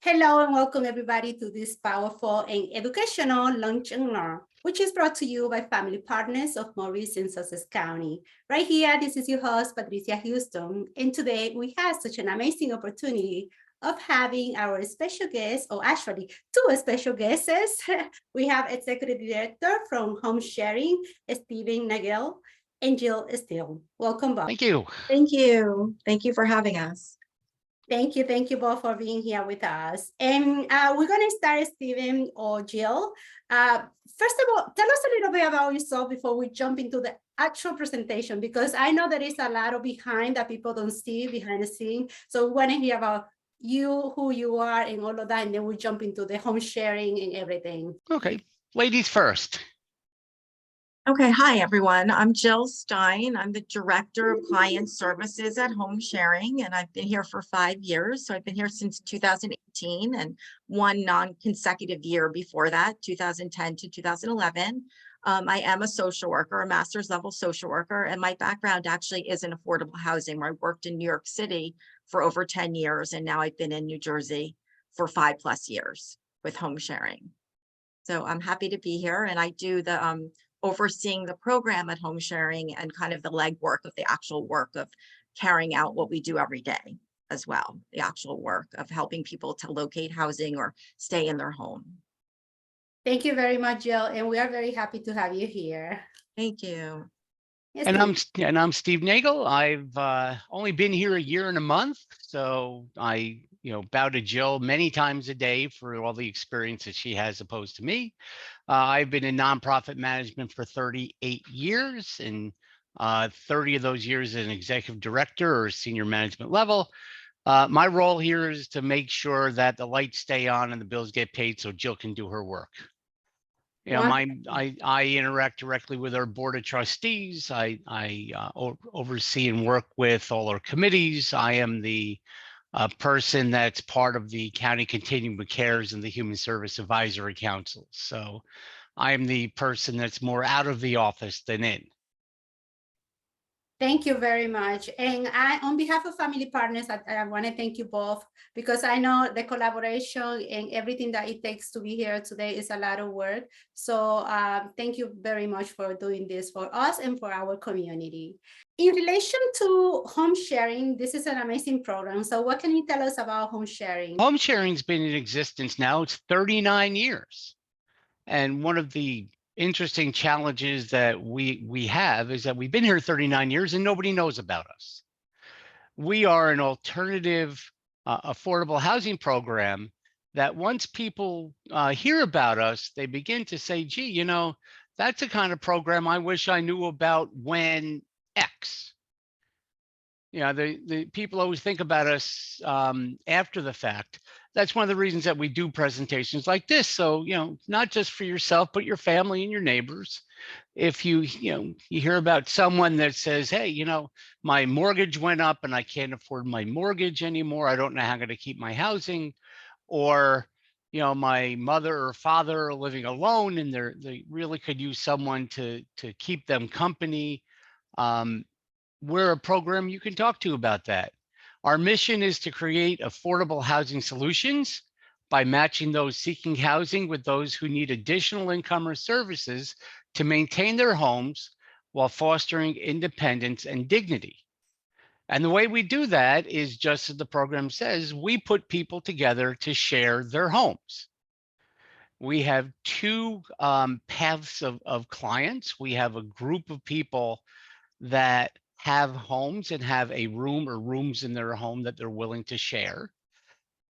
Hello and welcome everybody to this powerful and educational Lunch and Learn, which is brought to you by Family Partners of Maurice in Sussex County. Right here, this is your host, Patricia Houston, and today we have such an amazing opportunity of having our special guest, or actually two special guests. We have Executive Director from Home Sharing, Stephen Nagel, and Jill Steele. Welcome back. Thank you. Thank you. Thank you for having us. Thank you both for being here with us. And we're going to start, Stephen or Jill. First of all, tell us a little bit about yourself before we jump into the actual presentation, because I know there is a lot of behind that people don't see behind the scene. So we want to hear about you, who you are, and all of that, and then we jump into the home sharing and everything. Okay, ladies first. Okay, hi everyone. I'm Jill Stein. I'm the Director of Client Services at Home Sharing, and I've been here for 5 years. So I've been here since 2018 and one non-consecutive year before that, 2010 to 2011. I am a social worker, a master's level social worker, and my background actually is in affordable housing, where I worked in New York City for over 10 years, and now I've been in New Jersey for 5+ years with Home Sharing. So I'm happy to be here, and I do the overseeing the program at Home Sharing and kind of the legwork of the actual work of carrying out what we do every day as well, the actual work of helping people to locate housing or stay in their home. Thank you very much, Jill, and we are very happy to have you here. Thank you. Yes, And I'm Steve Nagel. I've only been here a year and a month, so I bow to Jill many times a day for all the experience that she has opposed to me. I've been in nonprofit management for 38 years, and 30 of those years as an executive director or senior management level. My role here is to make sure that the lights stay on and the bills get paid so Jill can do her work. I interact directly with our board of trustees. I oversee and work with all our committees. I am the person that's part of the County Continuum of Cares and the Human Service Advisory Council. So I am the person that's more out of the office than in. Thank you very much. And on behalf of Family Partners, I want to thank you both, because I know the collaboration and everything that it takes to be here today is a lot of work. So thank you very much for doing this for us and for our community. In relation to home sharing, this is an amazing program. So what can you tell us about home sharing? Home sharing's been in existence now. It's 39 years. And one of the interesting challenges that we have is that we've been here 39 years and nobody knows about us. We are an alternative affordable housing program that once people hear about us, they begin to say, gee, that's a kind of program I wish I knew about when X. The people always think about us after the fact. That's one of the reasons that we do presentations like this. So, not just for yourself, but your family and your neighbors. If you hear about someone that says, hey, my mortgage went up and I can't afford my mortgage anymore. I don't know how I'm going to keep my housing. Or, my mother or father are living alone and they really could use someone to keep them company. We're a program you can talk to about that. Our mission is to create affordable housing solutions by matching those seeking housing with those who need additional income or services to maintain their homes while fostering independence and dignity. And the way we do that is, just as the program says, we put people together to share their homes. We have two paths of clients. We have a group of people that have homes and have a room or rooms in their home that they're willing to share.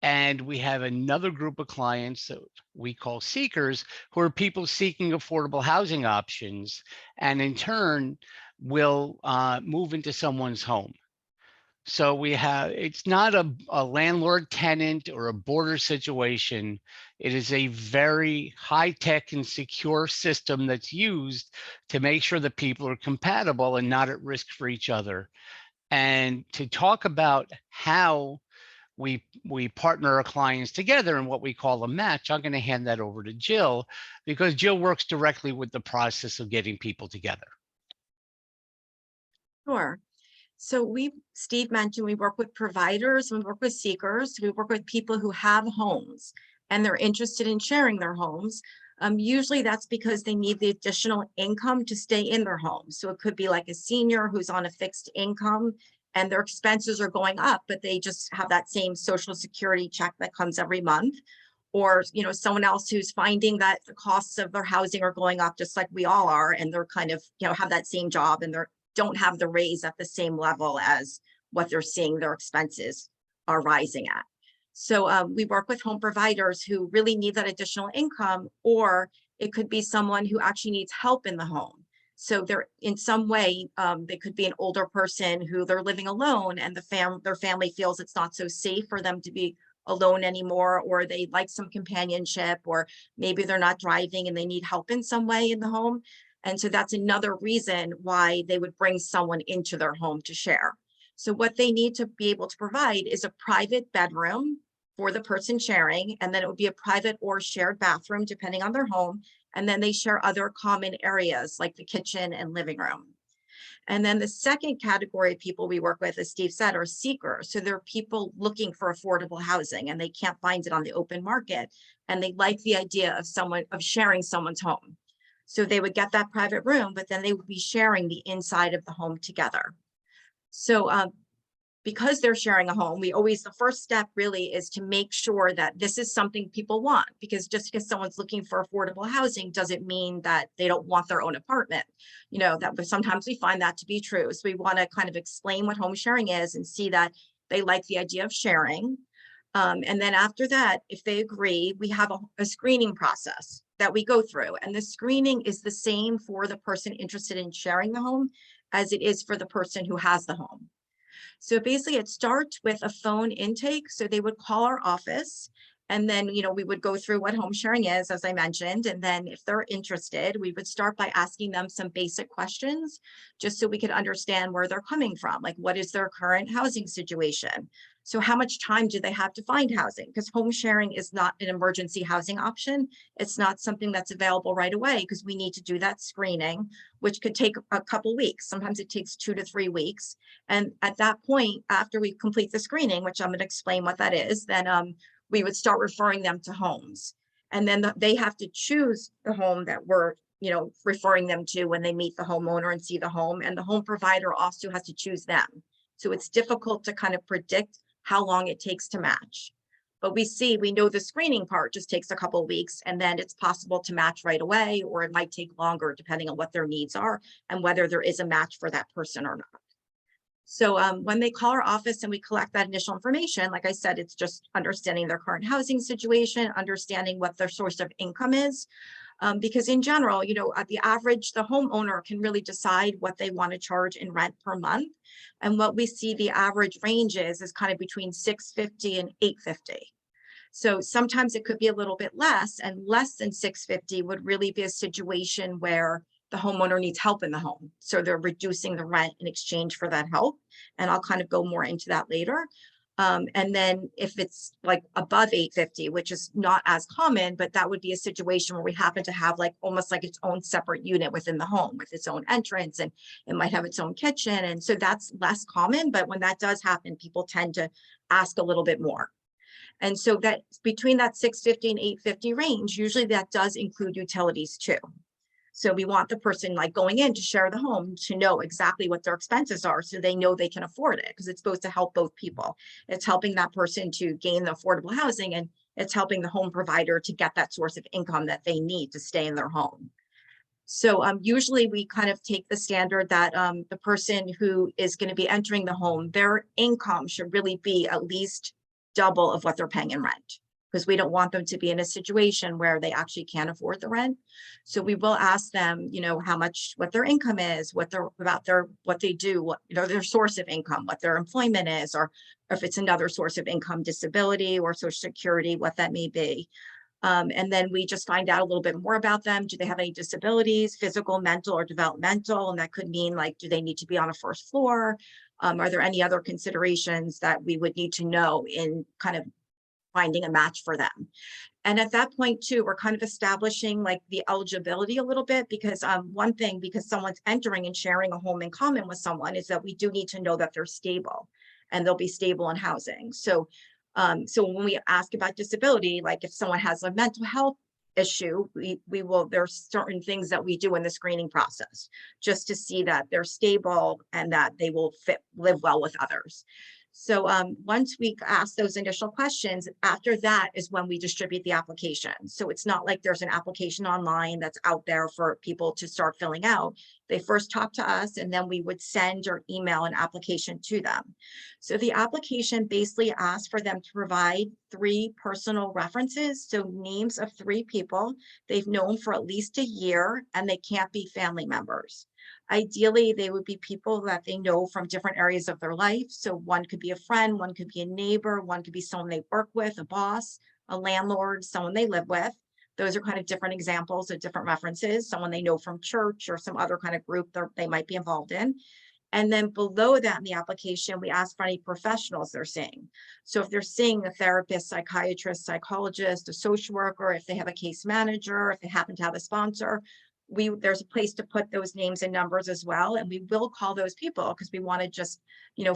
And we have another group of clients that we call seekers, who are people seeking affordable housing options, and in turn will move into someone's home. So it's not a landlord tenant or a border situation. It is a very high-tech and secure system that's used to make sure that people are compatible and not at risk for each other. And to talk about how we partner our clients together in what we call a match, I'm going to hand that over to Jill, because Jill works directly with the process of getting people together. Sure. So Steve mentioned, we work with providers, we work with seekers, we work with people who have homes and they're interested in sharing their homes. Usually that's because they need the additional income to stay in their home. So it could be like a senior who's on a fixed income and their expenses are going up, but they just have that same Social Security check that comes every month. Or, someone else who's finding that the costs of their housing are going up just like we all are, and they're kind of, have that same job and they're don't have the raise at the same level as what they're seeing their expenses are rising at. So we work with home providers who really need that additional income, or it could be someone who actually needs help in the home. So they're in some way, they could be an older person who they're living alone and their family feels it's not so safe for them to be alone anymore, or they like some companionship, or maybe they're not driving and they need help in some way in the home. And so that's another reason why they would bring someone into their home to share. So what they need to be able to provide is a private bedroom for the person sharing, and then it would be a private or shared bathroom, depending on their home. And then they share other common areas like the kitchen and living room. And then the second category of people we work with, as Steve said, are seekers. So they're people looking for affordable housing and they can't find it on the open market. And they like the idea of sharing someone's home. So they would get that private room, but then they would be sharing the inside of the home together. So because they're sharing a home, the first step really is to make sure that this is something people want, because just because someone's looking for affordable housing doesn't mean that they don't want their own apartment. But sometimes we find that to be true. So we want to kind of explain what home sharing is and see that they like the idea of sharing. And then after that, if they agree, we have a screening process that we go through. And the screening is the same for the person interested in sharing the home as it is for the person who has the home. So basically it starts with a phone intake. So they would call our office and then, we would go through what home sharing is, as I mentioned. And then if they're interested, we would start by asking them some basic questions, just so we could understand where they're coming from. Like, what is their current housing situation? So how much time do they have to find housing? Because home sharing is not an emergency housing option. It's not something that's available right away, because we need to do that screening, which could take a couple weeks. Sometimes it takes 2 to 3 weeks. And at that point, after we complete the screening, which I'm going to explain what that is, then we would start referring them to homes. And then they have to choose the home that we're referring them to when they meet the homeowner and see the home. And the home provider also has to choose them. So it's difficult to kind of predict how long it takes to match. But we know the screening part just takes a couple of weeks, and then it's possible to match right away, or it might take longer depending on what their needs are and whether there is a match for that person or not. So when they call our office and we collect that initial information, like I said, it's just understanding their current housing situation, understanding what their source of income is. Because in general, at the average, the homeowner can really decide what they want to charge in rent per month. And what we see the average range is kind of between $650 and $850. So sometimes it could be a little bit less, and less than $650 would really be a situation where the homeowner needs help in the home. So they're reducing the rent in exchange for that help. And I'll kind of go more into that later. And then if it's like above $850, which is not as common, but that would be a situation where we happen to have almost like its own separate unit within the home with its own entrance, and it might have its own kitchen. And so that's less common, but when that does happen, people tend to ask a little bit more. And so that between that $650 and $850 range, usually that does include utilities too. So we want the person going in to share the home to know exactly what their expenses are, so they know they can afford it, because it's supposed to help both people. It's helping that person to gain the affordable housing, and it's helping the home provider to get that source of income that they need to stay in their home. So usually we kind of take the standard that the person who is going to be entering the home, their income should really be at least double of what they're paying in rent, because we don't want them to be in a situation where they actually can't afford the rent. So we will ask them, what their income is, what they do, their source of income, what their employment is, or if it's another source of income, disability or Social Security, what that may be. And then we just find out a little bit more about them. Do they have any disabilities, physical, mental, or developmental? And that could mean do they need to be on a first floor? Are there any other considerations that we would need to know in kind of finding a match for them. And at that point too, we're kind of establishing like the eligibility a little bit, because one thing, because someone's entering and sharing a home in common with someone, is that we do need to know that they're stable and they'll be stable in housing. So, so when we ask about disability, like if someone has a mental health issue, we will, there's certain things that we do in the screening process just to see that they're stable and that they will live well with others. So once we ask those initial questions, after that is when we distribute the application. So it's not like there's an application online that's out there for people to start filling out. They first talk to us, and then we would send or email an application to them. So the application basically asks for them to provide 3 personal references. So names of 3 people they've known for at least a year, and they can't be family members. Ideally, they would be people that they know from different areas of their life. So one could be a friend, one could be a neighbor, one could be someone they work with, a boss, a landlord, someone they live with. Those are kind of different examples of different references, someone they know from church or some other kind of group that they might be involved in. And then below that in the application, we ask for any professionals they're seeing. So if they're seeing a therapist, psychiatrist, psychologist, a social worker, if they have a case manager, if they happen to have a sponsor, there's a place to put those names and numbers as well. And we will call those people because we want to just,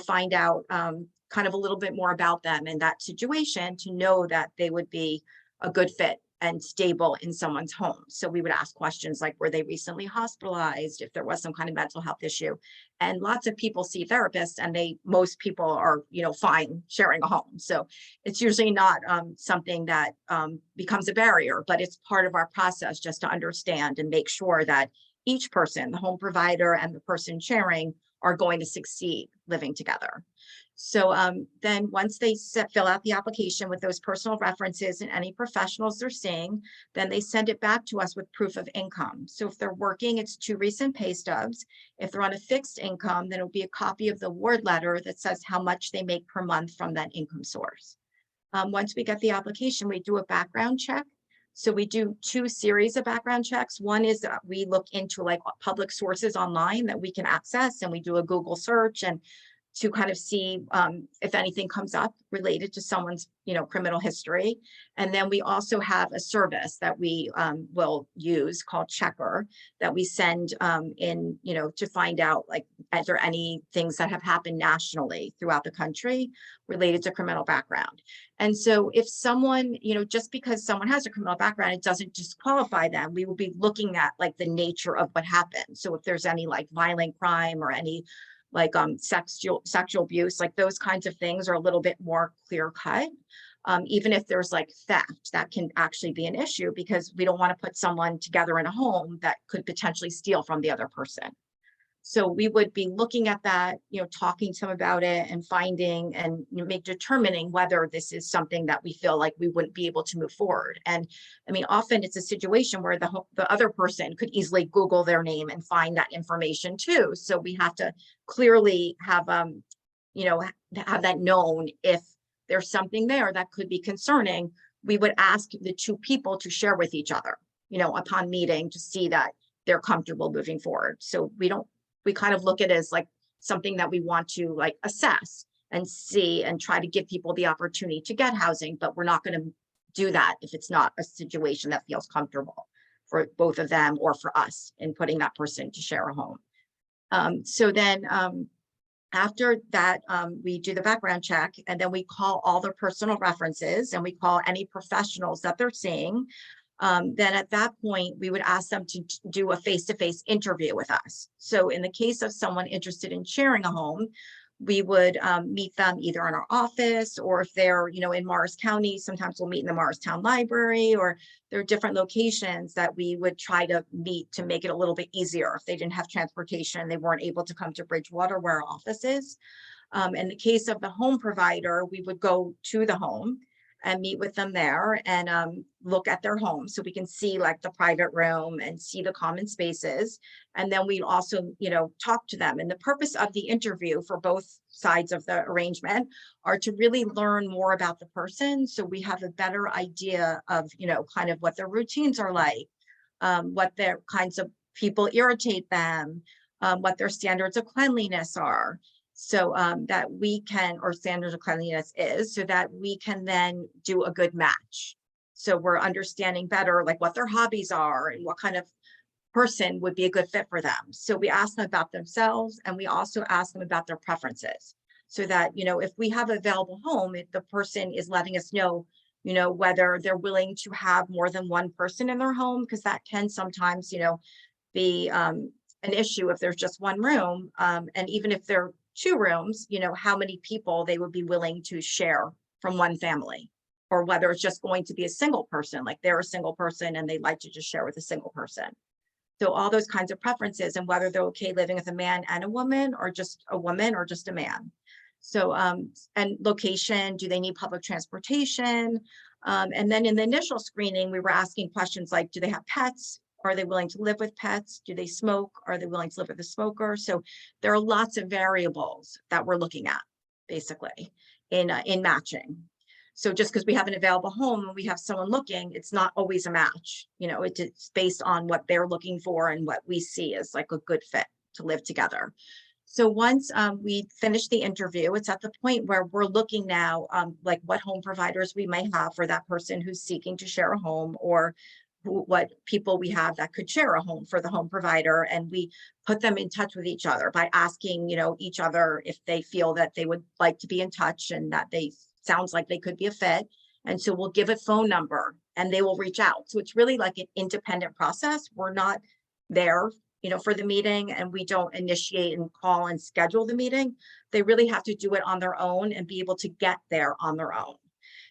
find out kind of a little bit more about them in that situation to know that they would be a good fit and stable in someone's home. So we would ask questions like, were they recently hospitalized, if there was some kind of mental health issue? And lots of people see therapists, and most people are, fine sharing a home. So it's usually not something that becomes a barrier, but it's part of our process just to understand and make sure that each person, the home provider and the person sharing, are going to succeed living together. So then once they fill out the application with those personal references and any professionals they're seeing, then they send it back to us with proof of income. So if they're working, it's 2 recent pay stubs. If they're on a fixed income, then it'll be a copy of the award letter that says how much they make per month from that income source. Once we get the application, we do a background check. So we do 2 series of background checks. One is we look into like public sources online that we can access, and we do a Google search and to kind of see if anything comes up related to someone's, criminal history. And then we also have a service that we will use called Checker that we send in, to find out, like, is there any things that have happened nationally throughout the country related to criminal background. And so if someone, just because someone has a criminal background, it doesn't disqualify them. We will be looking at like the nature of what happened. So if there's any like violent crime or any like sexual abuse, like those kinds of things are a little bit more clear cut. Even if there's like theft, that can actually be an issue because we don't want to put someone together in a home that could potentially steal from the other person. So we would be looking at that, talking to them about it and finding and determining whether this is something that we feel like we wouldn't be able to move forward. And I mean, often it's a situation where the other person could easily Google their name and find that information too. So we have to clearly have, have that known. If there's something there that could be concerning, we would ask the 2 people to share with each other, upon meeting, to see that they're comfortable moving forward. So we kind of look at it as like something that we want to like assess and see and try to give people the opportunity to get housing, but we're not going to do that if it's not a situation that feels comfortable for both of them or for us in putting that person to share a home. So then after that, we do the background check, and then we call all their personal references and we call any professionals that they're seeing. Then at that point, we would ask them to do a face-to-face interview with us. So in the case of someone interested in sharing a home, we would meet them either in our office, or if they're, in Morris County, sometimes we'll meet in the Morristown Library, or there are different locations that we would try to meet to make it a little bit easier if they didn't have transportation, they weren't able to come to Bridgewater where our office is. In the case of the home provider, we would go to the home and meet with them there and look at their home so we can see like the private room and see the common spaces. And then we also, talk to them. And the purpose of the interview for both sides of the arrangement are to really learn more about the person. So we have a better idea of, kind of what their routines are like, what their kinds of people irritate them, what their standards of cleanliness are. So that we can, or standards of cleanliness is, so that we can then do a good match. So we're understanding better like what their hobbies are and what kind of person would be a good fit for them. So we ask them about themselves, and we also ask them about their preferences, so that, if we have an available home, if the person is letting us know, whether they're willing to have more than one person in their home, because that can sometimes, be an issue if there's just one room. And even if there are two rooms, how many people they would be willing to share from one family, or whether it's just going to be a single person, like they're a single person and they'd like to just share with a single person. So all those kinds of preferences, and whether they're okay living with a man and a woman, or just a woman, or just a man. So, and location, do they need public transportation? And then in the initial screening, we were asking questions like, do they have pets? Are they willing to live with pets? Do they smoke? Are they willing to live with a smoker? So there are lots of variables that we're looking at, basically, in matching. So just because we have an available home and we have someone looking, it's not always a match. It's based on what they're looking for and what we see as like a good fit to live together. So once we finish the interview, it's at the point where we're looking now, like what home providers we may have for that person who's seeking to share a home, or what people we have that could share a home for the home provider. And we put them in touch with each other by asking, each other if they feel that they would like to be in touch and that they sounds like they could be a fit. And so we'll give a phone number and they will reach out. So it's really like an independent process. We're not there, for the meeting, and we don't initiate and call and schedule the meeting. They really have to do it on their own and be able to get there on their own.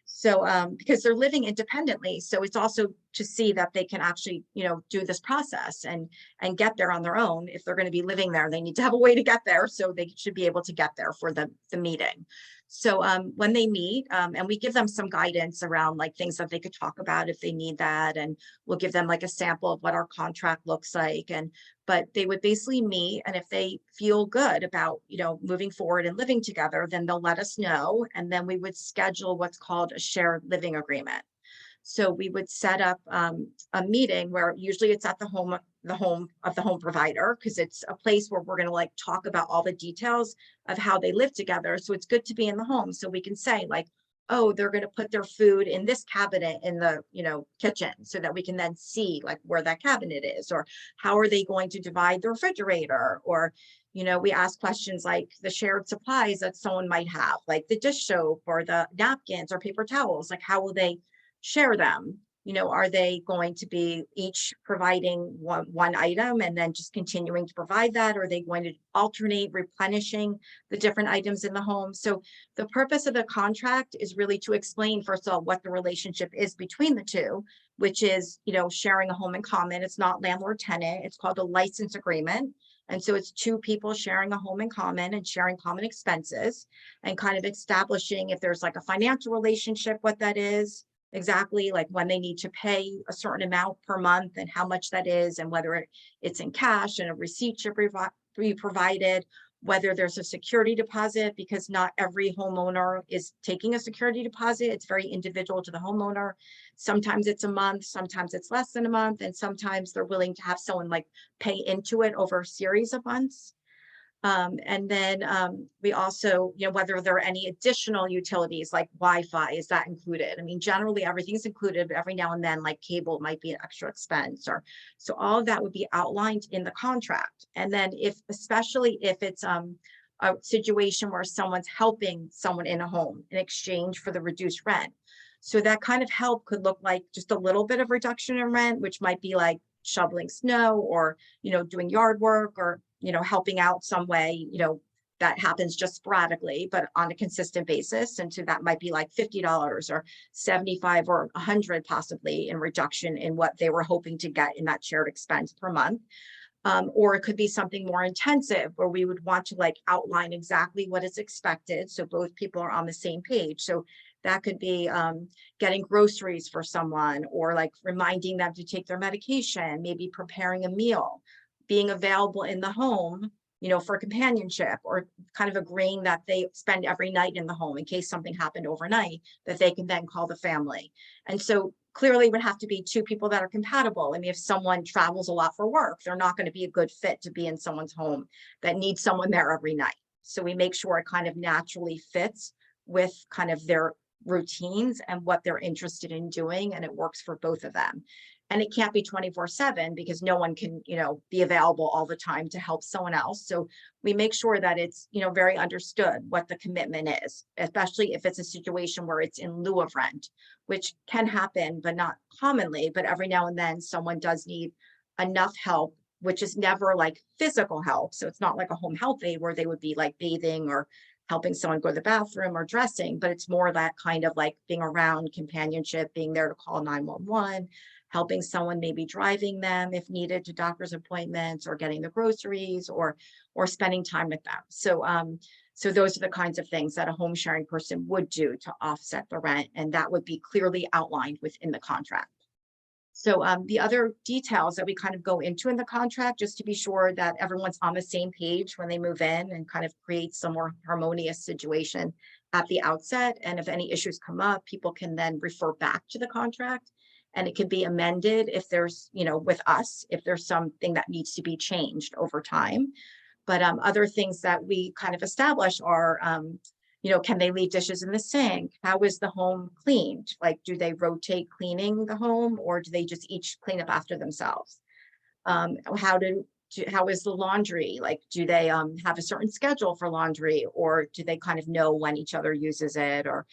So because they're living independently, so it's also to see that they can actually, do this process and get there on their own. If they're going to be living there, they need to have a way to get there. So they should be able to get there for the meeting. So when they meet, and we give them some guidance around like things that they could talk about if they need that, and we'll give them like a sample of what our contract looks like. But they would basically meet, and if they feel good about, moving forward and living together, then they'll let us know, and then we would schedule what's called a shared living agreement. So we would set up a meeting where usually it's at the home of the home provider, because it's a place where we're going to like talk about all the details of how they live together. So it's good to be in the home, so we can say like, oh, they're going to put their food in this cabinet in the kitchen, so that we can then see like where that cabinet is, or how are they going to divide the refrigerator, or we ask questions like the shared supplies that someone might have, like the dish soap or the napkins or paper towels, like how will they share them? Are they going to be each providing one item and then just continuing to provide that? Or are they going to alternate replenishing the different items in the home? So the purpose of the contract is really to explain, first of all, what the relationship is between the two, which is, sharing a home in common. It's not landlord tenant. It's called a license agreement. And so it's two people sharing a home in common and sharing common expenses, and kind of establishing if there's like a financial relationship, what that is exactly, like when they need to pay a certain amount per month and how much that is, and whether it's in cash and a receipt should be provided, whether there's a security deposit, because not every homeowner is taking a security deposit. It's very individual to the homeowner. Sometimes it's a month, sometimes it's less than a month, and sometimes they're willing to have someone like pay into it over a series of months. And then we also, whether there are any additional utilities like Wi-Fi, is that included? I mean, generally everything's included, but every now and then like cable might be an extra expense, or so all of that would be outlined in the contract. And then especially if it's a situation where someone's helping someone in a home in exchange for the reduced rent. So that kind of help could look like just a little bit of reduction in rent, which might be like shoveling snow, or, doing yard work, or, helping out some way, that happens just sporadically, but on a consistent basis. And so that might be like $50 or $75 or $100 possibly in reduction in what they were hoping to get in that shared expense per month. Or it could be something more intensive where we would want to like outline exactly what is expected, so both people are on the same page. So that could be getting groceries for someone, or like reminding them to take their medication, maybe preparing a meal, being available in the home, for companionship, or kind of agreeing that they spend every night in the home in case something happened overnight, that they can then call the family. And so clearly it would have to be two people that are compatible. I mean, if someone travels a lot for work, they're not going to be a good fit to be in someone's home that needs someone there every night. So we make sure it kind of naturally fits with kind of their routines and what they're interested in doing, and it works for both of them. And it can't be 24/7 because no one can, be available all the time to help someone else. So we make sure that it's, very understood what the commitment is, especially if it's a situation where it's in lieu of rent, which can happen, but not commonly. But every now and then someone does need enough help, which is never like physical help. So it's not like a home health aide where they would be like bathing or helping someone go to the bathroom or dressing, but it's more that kind of like being around, companionship, being there to call 911, helping someone, maybe driving them if needed to doctor's appointments, or getting the groceries, or spending time with them. So those are the kinds of things that a home sharing person would do to offset the rent, and that would be clearly outlined within the contract. So the other details that we kind of go into in the contract, just to be sure that everyone's on the same page when they move in, and kind of create some more harmonious situation at the outset. And if any issues come up, people can then refer back to the contract, and it can be amended if there's, with us, if there's something that needs to be changed over time. But other things that we kind of establish are, can they leave dishes in the sink? How is the home cleaned? Like, do they rotate cleaning the home, or do they just each clean up after themselves? How is the laundry? Like, do they have a certain schedule for laundry, or do they kind of know when each other uses it, or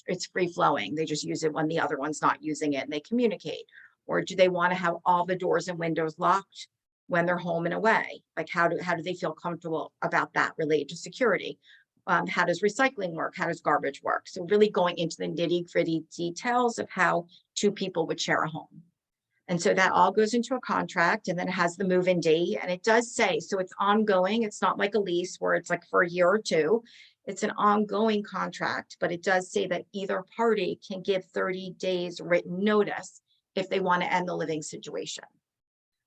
it's free flowing? They just use it when the other one's not using it, and they communicate. Or do they want to have all the doors and windows locked when they're home and away? Like, how do they feel comfortable about that related to security? How does recycling work? How does garbage work? So really going into the nitty-gritty details of how two people would share a home. And so that all goes into a contract, and then it has the move-in date. And it does say, so it's ongoing. It's not like a lease where it's like for a year or two. It's an ongoing contract, but it does say that either party can give 30 days written notice if they want to end the living situation.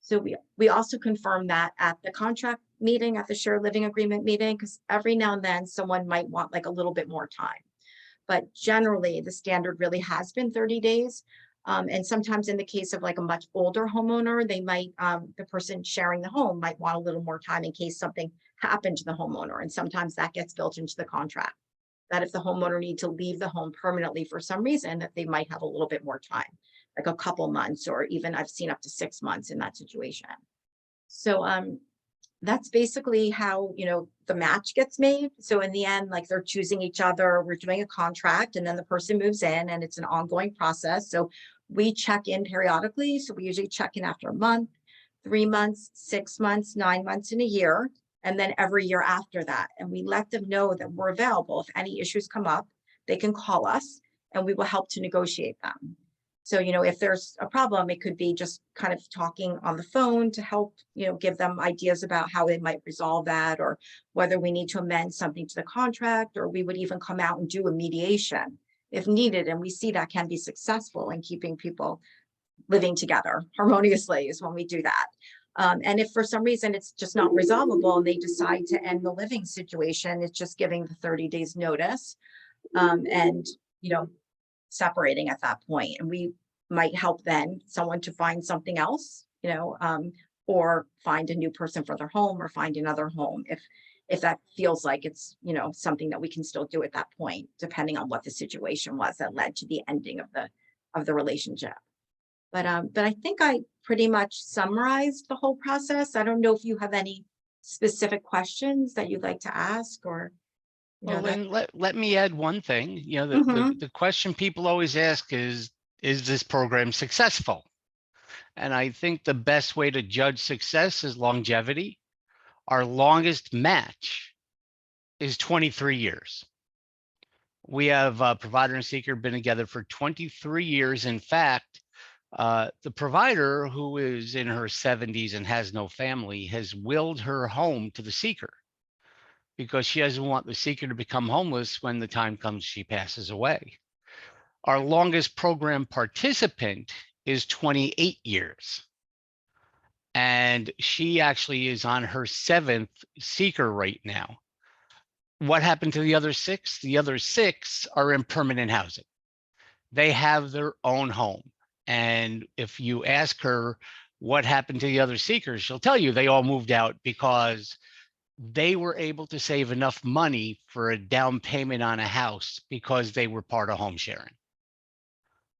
So we also confirm that at the contract meeting, at the shared living agreement meeting, because every now and then someone might want like a little bit more time. But generally, the standard really has been 30 days. And sometimes in the case of like a much older homeowner, they might, the person sharing the home might want a little more time in case something happened to the homeowner. And sometimes that gets built into the contract, that if the homeowner needs to leave the home permanently for some reason, that they might have a little bit more time, like a couple months, or even I've seen up to 6 months in that situation. So that's basically how, the match gets made. So in the end, like, they're choosing each other, we're doing a contract, and then the person moves in, and it's an ongoing process. So we check in periodically. So we usually check in after a month, 3 months, 6 months, 9 months, and a year, and then every year after that. And we let them know that we're available. If any issues come up, they can call us, and we will help to negotiate them. So, if there's a problem, it could be just kind of talking on the phone to help, give them ideas about how they might resolve that, or whether we need to amend something to the contract, or we would even come out and do a mediation if needed. And we see that can be successful in keeping people living together harmoniously, is when we do that. And if for some reason it's just not resolvable and they decide to end the living situation, it's just giving the 30 days notice, and, separating at that point. And we might help then someone to find something else, or find a new person for their home, or find another home if that feels like it's, something that we can still do at that point, depending on what the situation was that led to the ending of the relationship. But I think I pretty much summarized the whole process. I don't know if you have any specific questions that you'd like to ask, or Well, then let me add one thing. The question people always ask is this program successful? And I think the best way to judge success is longevity. Our longest match is 23 years. We have a provider and seeker been together for 23 years. In fact, the provider, who is in her 70s and has no family, has willed her home to the seeker, because she doesn't want the seeker to become homeless when the time comes she passes away. Our longest program participant is 28 years. And she actually is on her 7th seeker right now. What happened to the other 6? The other 6 are in permanent housing. They have their own home. And if you ask her what happened to the other seekers, she'll tell you they all moved out because they were able to save enough money for a down payment on a house because they were part of home sharing.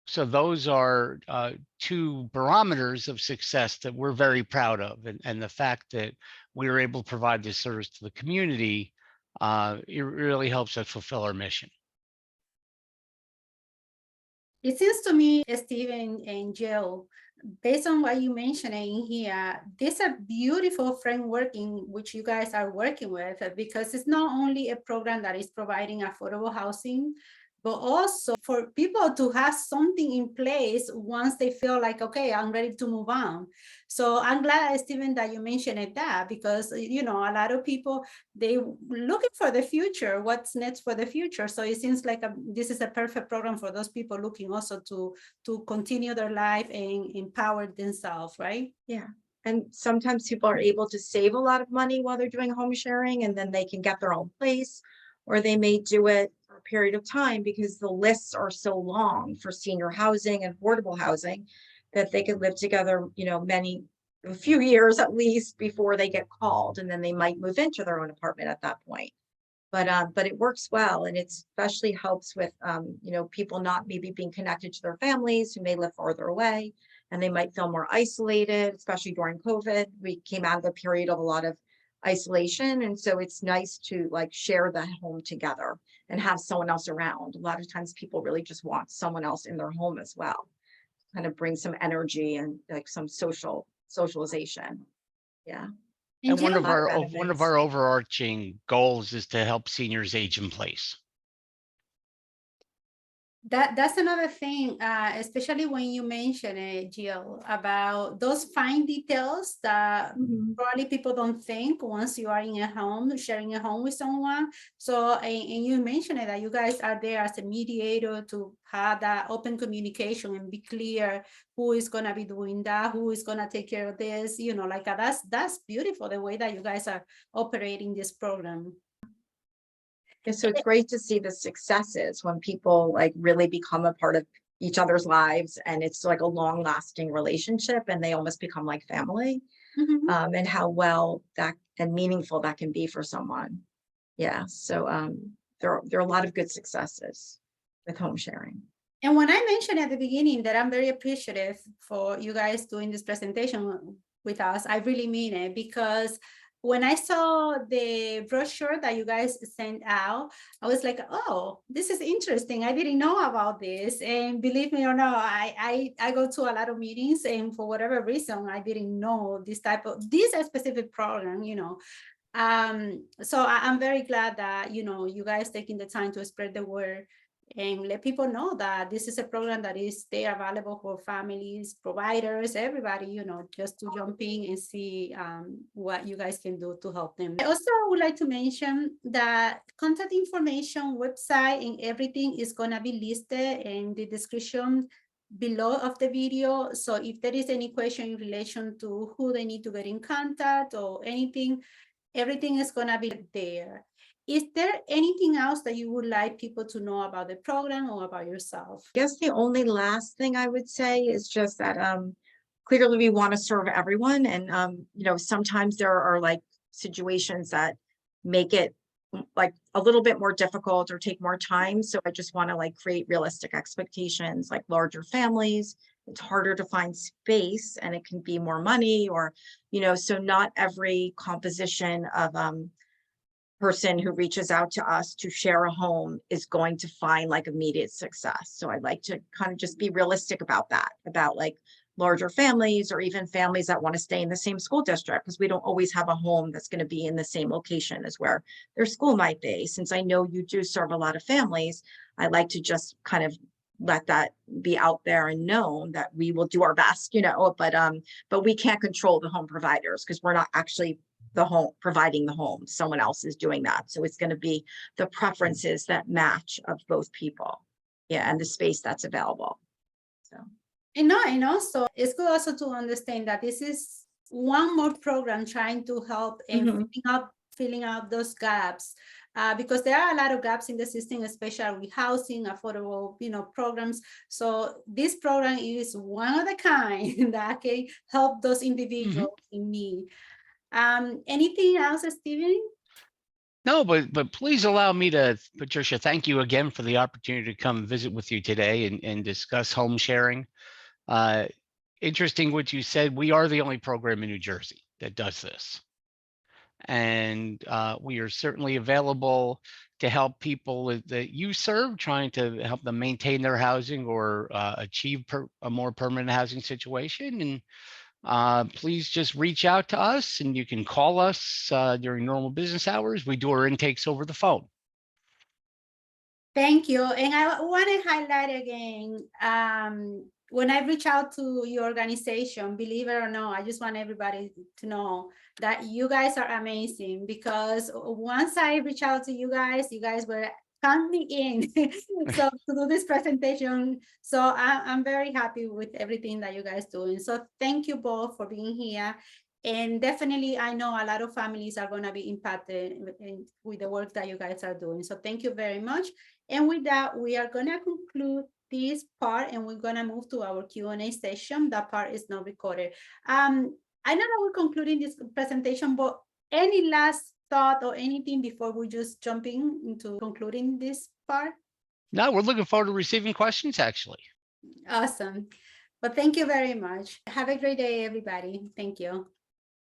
So those are two barometers of success that we're very proud of. And the fact that we were able to provide this service to the community, it really helps us fulfill our mission. It seems to me, Stephen and Jill, based on what you mentioned in here, this is a beautiful framework in which you guys are working with, because it's not only a program that is providing affordable housing, but also for people to have something in place once they feel like, okay, I'm ready to move on. So I'm glad, Stephen, that you mentioned that, because, you know, a lot of people, they looking for the future, what's next for the future. So it seems like this is a perfect program for those people looking also to continue their life and empower themselves, right? Yeah. And sometimes people are able to save a lot of money while they're doing home sharing, and then they can get their own place, or they may do it for a period of time because the lists are so long for senior housing and affordable housing that they could live together, you know, a few years at least before they get called, and then they might move into their own apartment at that point. But it works well, and it especially helps with you know, people not maybe being connected to their families who may live farther away, and they might feel more isolated, especially during COVID. We came out of a period of a lot of isolation, and so it's nice to like share the home together and have someone else around. A lot of times people really just want someone else in their home as well, kind of bring some energy and like some socialization. Yeah. And one Jill, of our benefits. overarching goals is to help seniors age in place. that's another thing, especially when you mention it, Jill, about those fine details that probably people don't think once you are in a home, sharing a home with someone. So, and you mentioned it, that you guys are there as a mediator to have that open communication and be clear who is going to be doing that, who is going to take care of this, you know, like that's beautiful, the way that you guys are operating this program. Yeah, so it's great to see the successes when people like really become a part of each other's lives, and it's like a long lasting relationship, and they almost become like family. And how well that and meaningful that can be for someone. Yeah, so there are a lot of good successes with home sharing. And when I mentioned at the beginning that I'm very appreciative for you guys doing this presentation with us, I really mean it, because when I saw the brochure that you guys sent out, I was like, oh, this is interesting. I didn't know about this. And believe me or not, I go to a lot of meetings, and for whatever reason, I didn't know this specific program, you know. So I'm very glad that, you know, you guys taking the time to spread the word and let people know that this is a program that is there available for families, providers, everybody, you know, just to jump in and see what you guys can do to help them. I also would like to mention that contact information, website, and everything is going to be listed in the description below of the video. So if there is any question in relation to who they need to get in contact or anything, everything is going to be there. Is there anything else that you would like people to know about the program or about yourself? I guess the only last thing I would say is just that clearly we want to serve everyone, and you know, sometimes there are like situations that make it like a little bit more difficult or take more time. So I just want to like create realistic expectations, like larger families. It's harder to find space, and it can be more money, or, you know, so not every composition of person who reaches out to us to share a home is going to find like immediate success. So I'd like to kind of just be realistic about that, about like larger families, or even families that want to stay in the same school district, because we don't always have a home that's going to be in the same location as where their school might be. Since I know you do serve a lot of families, I like to just kind of let that be out there and known that we will do our best, you know, but we can't control the home providers, because we're not actually the home providing the home. Someone else is doing that. So it's going to be the preferences that match of both people. Yeah, and the space that's available. So. And also it's good also to understand that this is one more program trying to help in filling out those gaps, because there are a lot of gaps in the system, especially with housing, affordable, you know, programs. So this program is one of the kind that can help those individuals in need. Anything else, Stephen? No, but please allow me to, Patricia, thank you again for the opportunity to come visit with you today and discuss home sharing. Interesting what you said. We are the only program in New Jersey that does this. And we are certainly available to help people that you serve, trying to help them maintain their housing or achieve a more permanent housing situation. And please just reach out to us, and you can call us during normal business hours. We do our intakes over the phone. Thank you. And I want to highlight again, when I reach out to your organization, believe it or not, I just want everybody to know that you guys are amazing, because once I reach out to you guys were coming in so to do this presentation. So I'm very happy with everything that you guys doing. So thank you both for being here. And definitely, I know a lot of families are going to be impacted with the work that you guys are doing. So thank you very much. And with that, we are going to conclude this part, and we're going to move to our Q&A session. That part is not recorded. I know that we're concluding this presentation, but any last thought or anything before we just jumping into concluding this part? No, we're looking forward to receiving questions, actually. Awesome. But thank you very much. Have a great day, everybody. Thank you.